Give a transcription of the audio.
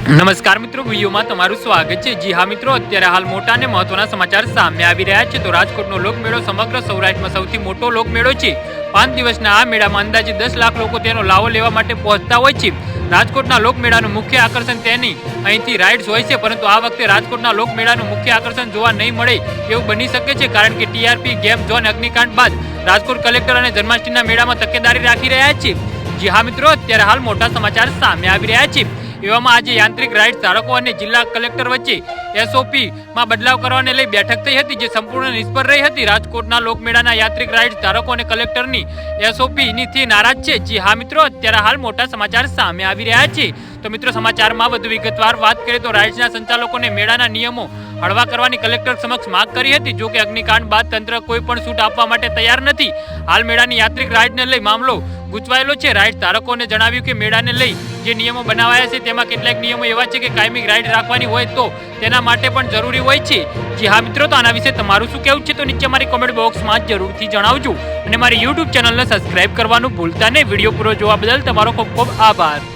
નમસ્કાર મિત્રો, વિડીયોમાં તમારું સ્વાગત છે। જી હા મિત્રો, અત્યારે હાલ મોટા અને મહત્વના સમાચાર સામે આવી રહ્યા છે। તો રાજકોટનો લોકમેળો સમગ્ર સૌરાષ્ટ્રમાં સૌથી મોટો લોકમેળો છે। 5 દિવસના આ મેળામાં અંદાજે 10 લાખ લોકો તેનો લાવો લેવા માટે પહોંચતા હોય છે। રાજકોટના લોકમેળાનું મુખ્ય આકર્ષણ તેની અહીંથી રાઇડ્સ હોય છે, પરંતુ આ વખતે રાજકોટના લોકમેળાનું મુખ્ય આકર્ષણ જોવા નહીં મળે એવું બની શકે છે, કારણ કે ટીઆરપી ગેમ ઝોન અગ્નિકાંડ બાદ રાજકોટ કલેક્ટર અને જન્માષ્ટમીના મેળામાં તકેદારી રાખી રહ્યા છે। જી હા મિત્રો, અત્યારે હાલ મોટા સમાચાર સામે આવી રહ્યા છે। એવામાં આજે યાંત્રિક રાઇડ ધારકો અને જિલ્લા કલેક્ટર વચ્ચે એસઓપીમાં બદલાવ કરવાને લઈ બેઠક થઈ હતી, જે સંપૂર્ણ નિષ્ફળ રહી હતી। રાજકોટના લોકમેળાના યાંત્રિક રાઇડ ધારકો અને કલેક્ટરની એસઓપીથી નારાજ છે। જી હા મિત્રો, અત્યારે હાલ મોટા સમાચાર સામે આવી રહ્યા છે। તો મિત્રો, સમાચારમાં વધુ વિગતવાર વાત કરીએ તો રાઇડ્સના સંચાલકોને મેળાના નિયમો હળવા કરવાની કલેક્ટર સમક્ષ માંગ કરી હતી। જો કે અગ્નિકાંડ બાદ તંત્ર કોઈ પણ છૂટ આપવા માટે તૈયાર નથી। હાલ મેળાની યાંત્રિક રાઇડને લઈ મામલો ગૂંચવાયેલો છે। રાઇડ ધારકોને જણાવ્યું કે મેળાને લઈ જે નિયમો બનાવાયા છે તેમાં કેટલાક નિયમો એવા છે કે કાયમી રાઇડ રાખવાની હોય તો તેના માટે પણ જરૂરી હોય છે। જી હા મિત્રો, તો આના વિશે તમારું શું કહેવું છે તો નીચે મારી કોમેન્ટ બોક્સમાં જરૂરથી જણાવજો, અને મારી યુટ્યુબ ચેનલને સબસ્ક્રાઇબ કરવાનું ભૂલતા નહીં। વિડીયો પૂરો જોવા બદલ તમારો ખૂબ ખૂબ આભાર।